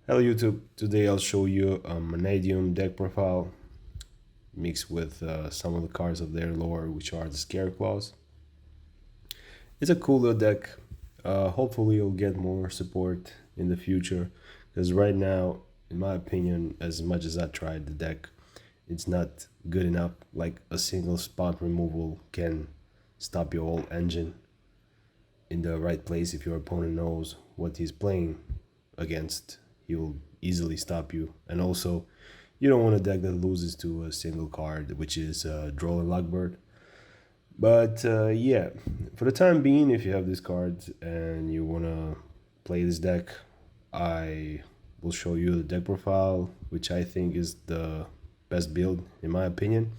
Hello YouTube, today I'll show you a Mannadium deck profile mixed with some of the cards of their lore, which are the Scareclaws. It's a cool little deck. Hopefully you'll get more support in the future, because right now, in my opinion, as much as I tried the deck, it's not good enough. Like a single spot removal can stop your whole engine in the right place. If your opponent knows what he's playing against, he will easily stop you. And also, you don't want a deck that loses to a single card, which is Droll and Lockbird. But yeah, for the time being, if you have these cards and you want to play this deck, I will show you the deck profile, which I think is the best build in my opinion.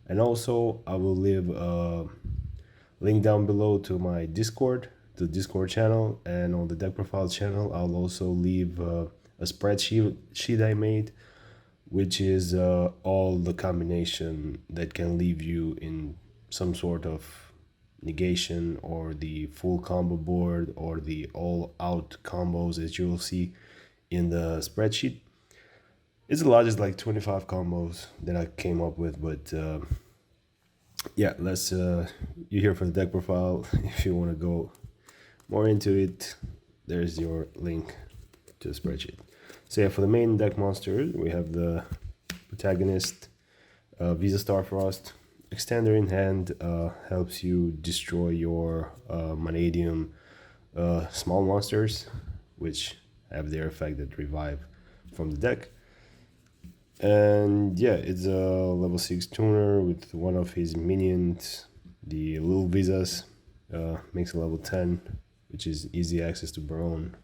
And also, I will leave a link down below to my Discord, the Discord channel, and on the deck profile channel, I'll also leave a spreadsheet I made, which is all the combination that can leave you in some sort of negation, or the full combo board, or the all-out combos that you will see in the spreadsheet. It's the largest, like 25 combos that I came up with, but yeah, let's you're here for the deck profile. If you want to go more into it, there's your link to the spreadsheet. So yeah, for the main deck monsters, we have the protagonist, Visa Starfrost. Extender in hand helps you destroy your Mannadium small monsters, which have their effect that revive from the deck. And yeah, it's a level 6 tuner with one of his minions, the little Visas, makes a level 10, which is easy access to Baronne.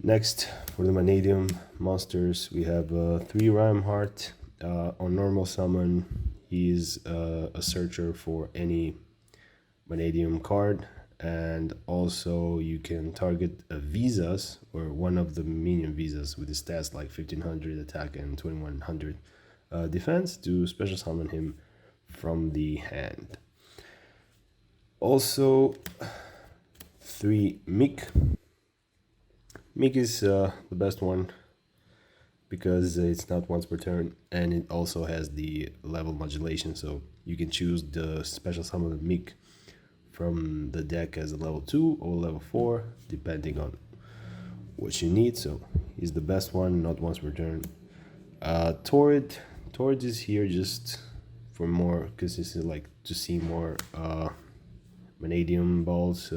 Next, for the Mannadium monsters, we have 3 Riumheart. On normal summon, he is a searcher for any Mannadium card, and also you can target a Visas or one of the minion Visas with his stats like 1500 attack and 2100 defense to special summon him from the hand. Also, 3 Meek. Meek is the best one because it's not once per turn, and it also has the level modulation, so you can choose the special summon of Meek from the deck as a level 2 or level 4, depending on what you need. So he's the best one, not once per turn. Torrid is here just for more consistency, like to see more Mannadium balls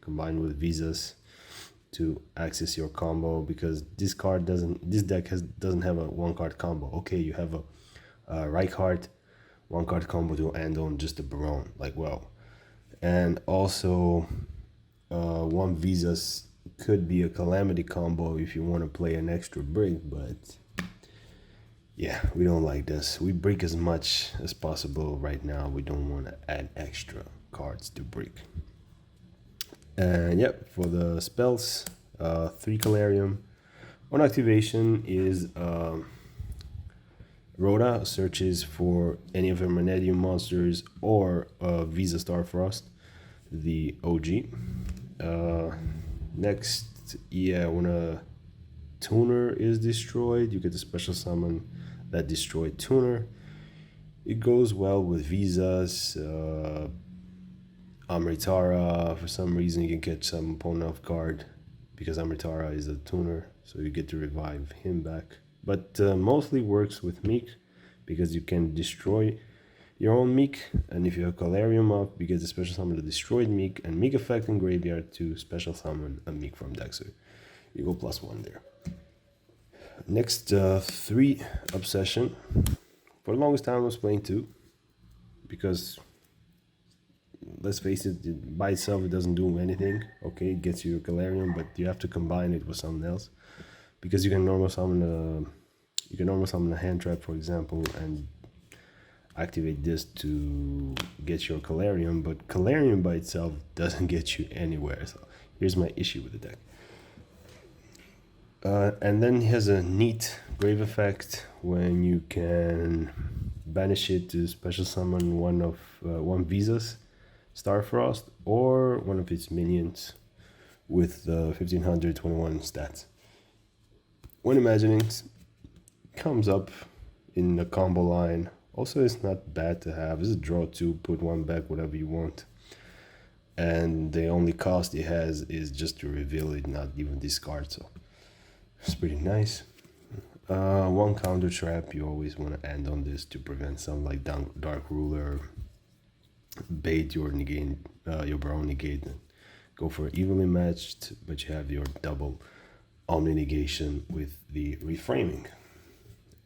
combined with Visas to access your combo, because this deck doesn't have a one card combo. Okay, you have a Reichheart one card combo to end on just a Baronne, like, well. And also one Visas could be a Calamity combo if you want to play an extra brick, but yeah, we don't like this. We brick as much as possible right now. We don't want to add extra cards to brick. And yep, for the spells, 3 Calarium. On activation is Rhoda searches for any of her Mannadium monsters or Visa Starfrost, the OG. Next, yeah, when a tuner is destroyed, you get the special summon that destroyed tuner. It goes well with Visas, Amritara. For some reason, you can catch some opponent off guard because Amritara is a tuner, so you get to revive him back. But mostly works with Meek because you can destroy your own Meek, and if you have Calarium up, you get the special summon the destroyed Meek, and Meek effect in graveyard to special summon a Meek from deck, so you go +1 there. Next, 3 Obsession. For the longest time I was playing 2, because let's face it, by itself it doesn't do anything. Okay, it gets you a Calarium, but you have to combine it with something else, because you can normal summon a hand trap, for example, and activate this to get your Calarium, but Calarium by itself doesn't get you anywhere. So here's my issue with the deck. And then he has a neat grave effect when you can banish it to special summon one Visas Starfrost or one of its minions with 1521 stats. When Imaginings comes up in the combo line, also it's not bad to have. It's a draw 2, put 1 back, whatever you want. And the only cost it has is just to reveal it, not even discard, so it's pretty nice. 1 counter trap, you always want to end on this to prevent something like Dark Ruler, bait your negate, your Baronne negate, and go for evenly matched, but you have your double Omni negation with the Reframing.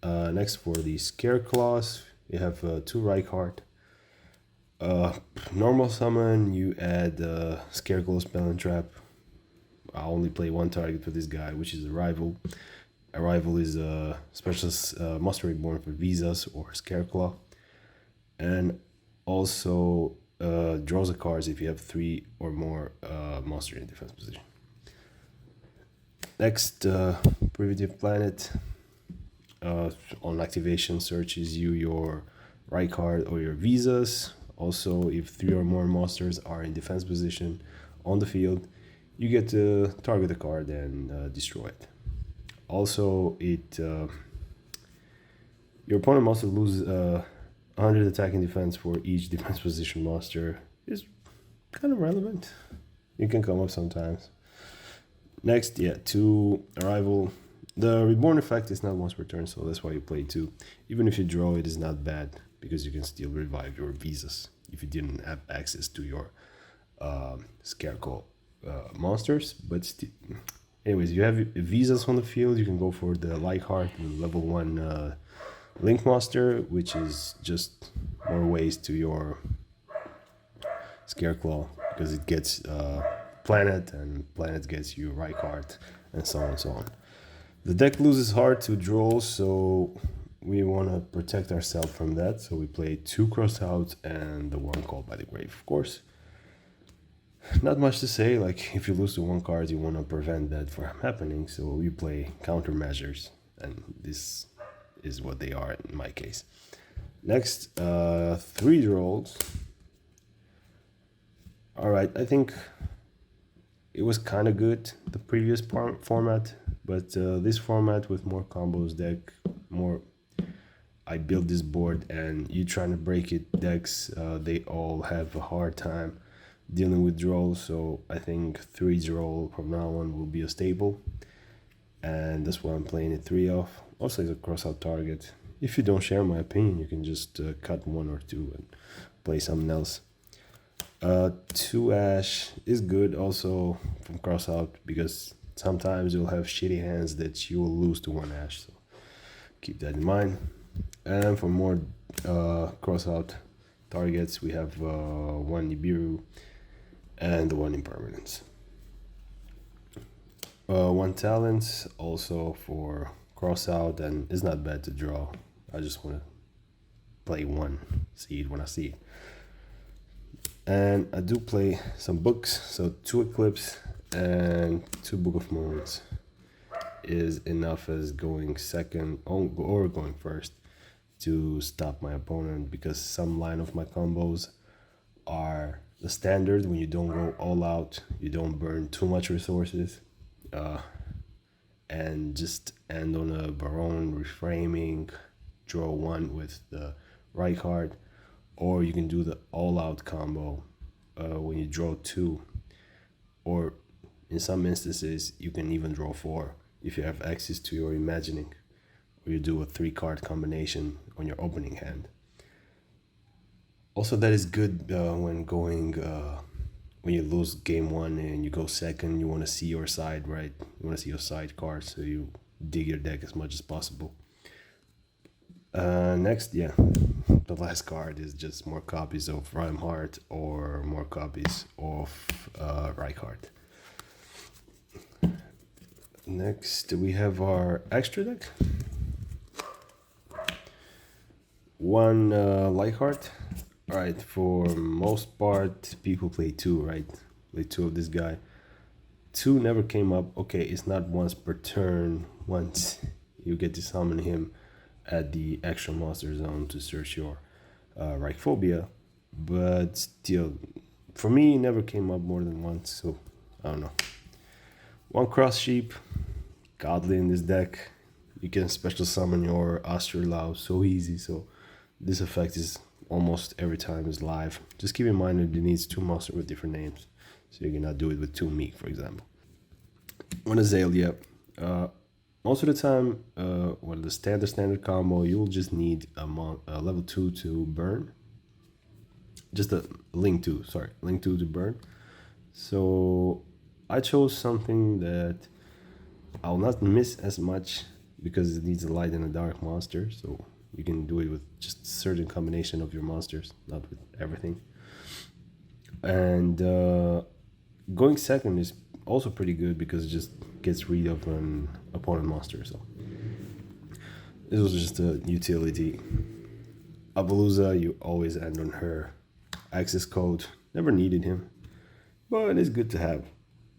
Next for the Scareclaws, you have 2 Reichheart. Normal summon, you add Scareclaw Spell and Trap. I only play 1 target for this guy, which is Arrival. Arrival is a special monster reborn for Visas or Scareclaw. And also draws a card if you have 3 or more monster in defense position. Next, Primitive Planet. On activation, searches you your Reichheart or your Visas. Also, if 3 or more monsters are in defense position on the field, you get to target the card and destroy it. Also, your opponent must lose 100 attack and defense for each defense position monster. Is kind of relevant. You can come up sometimes. Next, 2 Arrival. The Reborn effect is not once per turn, so that's why you play 2. Even if you draw, it is not bad, because you can still revive your Visas if you didn't have access to your Scareclaw monsters. But anyways, you have Visas on the field, you can go for the Reichheart, level 1 Link Monster, which is just more ways to your Scareclaw, because it gets Planet, and Planet gets you Reichheart, and so on and so on. The deck loses hard to Droll, so we want to protect ourselves from that. So we play 2 Crossout and the 1 Called by the Grave, of course. Not much to say, like if you lose to 1 card, you want to prevent that from happening. So we play countermeasures, and this is what they are in my case. Next, 3 Drolls. Alright, I think it was kind of good, the previous format. But this format with more combos deck, I built this board, and you trying to break it decks, they all have a hard time dealing with Droll. So I think 3 Droll from now on will be a staple, and that's why I'm playing it 3 of. Also, it's a crossout target. If you don't share my opinion, you can just cut 1 or 2 and play something else. 2 Ash is good also from crossout, because sometimes you'll have shitty hands that you will lose to 1 Ash, so keep that in mind. And for more crossout targets, we have 1 Nibiru and 1 Impermanence. 1 Talent also for crossout, and it's not bad to draw. I just want to play 1, see it when I see it. And I do play some books, so 2 Eclipse and 2 Book of Moons is enough as going second or going first to stop my opponent, because some line of my combos are the standard. When you don't go all out, you don't burn too much resources, and just end on a Baronne Reframing, draw 1 with the Reichheart, or you can do the all out combo when you draw 2, or in some instances you can even draw 4 if you have access to your Imagining, or you do a 3 card combination on your opening hand. Also, that is good when going when you lose game 1 and you go second. You want to see your side, right? You want to see your side cards, so you dig your deck as much as possible. Next, the last card is just more copies of Riumheart or more copies of Reichheart. Next, we have our extra deck. 1 Reichheart. Alright, for most part, people play 2, right? Play 2 of this guy. 2 never came up. Okay, it's not once per turn. Once you get to summon him at the extra monster zone to search your Reichphobia. But still, for me, it never came up more than once, so I don't know. 1 Cross Sheep, godly in this deck. You can special summon your Astraloud so easy, so this effect is almost every time is live. Just keep in mind that it needs 2 monsters with different names, so you cannot do it with 2 Meek, for example. One Azalea, most of the time, the standard combo, you'll just need a level 2 to burn. Just a link 2 to burn. So I chose something that I'll not miss as much because it needs a light and a dark monster. So you can do it with just a certain combination of your monsters, not with everything. And going second is also pretty good because it just gets rid of an opponent monster. So this was just a utility. Apollousa, you always end on her. Accesscode, never needed him, but it's good to have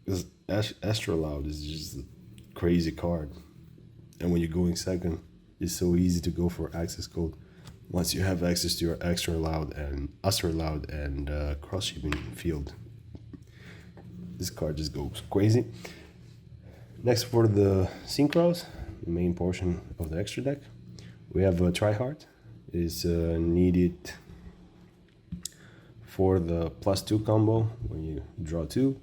because Astraloud is just a crazy card, and when you're going second, it's so easy to go for Accesscode once you have access to your Astraloud and cross-shipping field. This card just goes crazy. Next, for the Synchros, the main portion of the extra deck, we have Reichheart. Is needed for the +2 combo when you draw 2,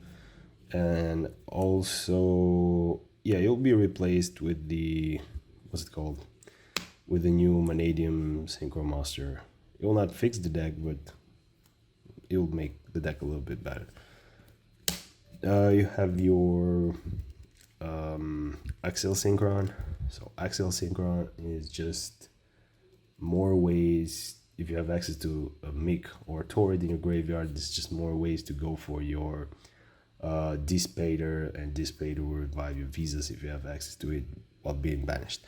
and also you'll be replaced with the with the new Mannadium Synchro Master. It will not fix the deck, but it will make the deck a little bit better. You have your Accel Synchron. So Accel Synchron is just more ways. If you have access to a Meek or Torrid in your graveyard, there's just more ways to go for your Dis Pater, and Dis Pater will revive your visas if you have access to it while being banished.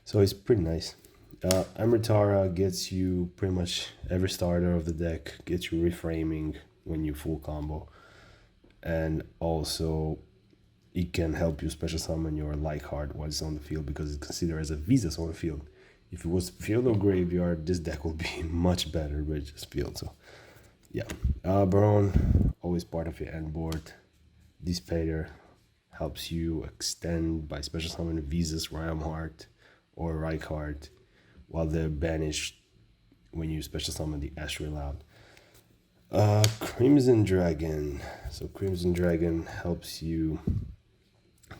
So it's pretty nice. Amritara gets you pretty much every starter of the deck, gets you Reframing when you full combo, and also it can help you special summon your Reichheart while it's on the field because it's considered as a visas on the field. If it was field or graveyard, this deck will be much better, but it's just field. So, yeah. Baronne, always part of your end board. Dis Pater helps you extend by special summoning Visas, Riumheart, or Reichheart while they're banished when you special summon the Astraloud. Crimson Dragon. So, Crimson Dragon helps you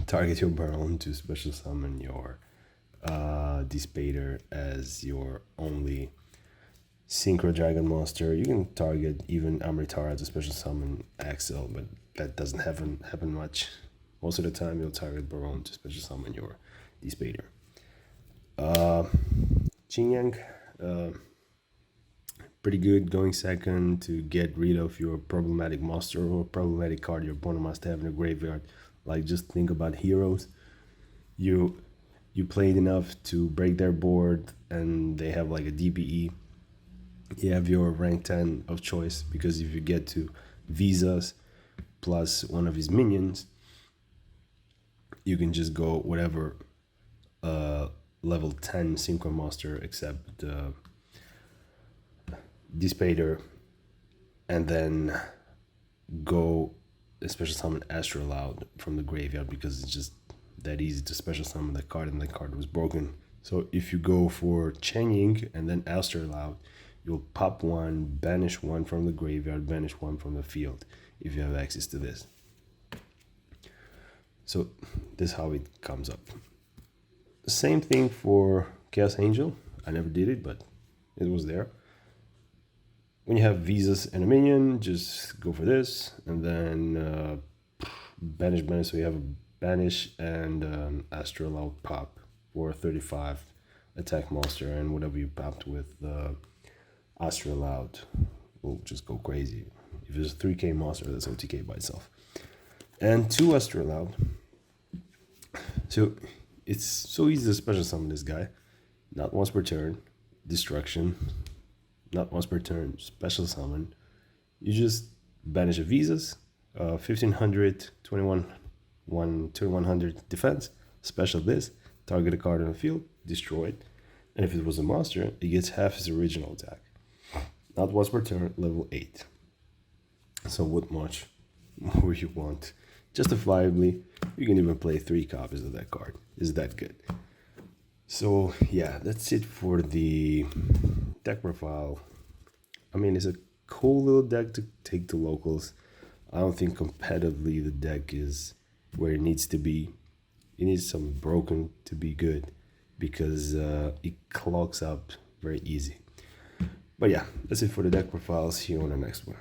target your Baronne to special summon your Dis Pater as your only Synchro Dragon monster. You can target even Amritara to special summon Accel, but that doesn't happen much. Most of the time you'll target Baronne to special summon your Dis Pater. Chengying, pretty good going second to get rid of your problematic monster or problematic card your opponent must have in the graveyard. Like, just think about heroes. You played enough to break their board and they have like a DPE. You have your rank 10 of choice, because if you get to Visas plus one of his minions, you can just go whatever level 10 Synchro Master except Dis Pater, and then go special summon Astraloud from the graveyard because it's just that easy to special summon that card, and that card was broken. So if you go for Chengying and then Astraloud, you'll pop one, banish one from the graveyard, banish one from the field if you have access to this. So this is how it comes up. Same thing for Chaos Angel. I never did it, but it was there. When you have Visas and a minion, just go for this, and then banish. So you have a banish and Astraloud pop for 35 attack monster, and whatever you popped with Astraloud will just go crazy. If it's a 3k monster, that's OTK by itself. And 2 Astraloud. So it's so easy to special summon this guy. Not once per turn. Destruction. Not once per turn. Special summon. You just banish a Visas. 1500, 2100 defense. Special this. Target a card on the field. Destroy it. And if it was a monster, it gets half his original attack. Not once per turn. Level 8. So what much more you want? justifiably, you can even play 3 copies of that card. Is that good? So yeah, that's it for the deck profile. I mean, it's a cool little deck to take to locals. I don't think competitively the deck is where it needs to be. It needs some broken to be good because it clogs up very easy. But yeah, that's it for the deck profiles. See you on the next one.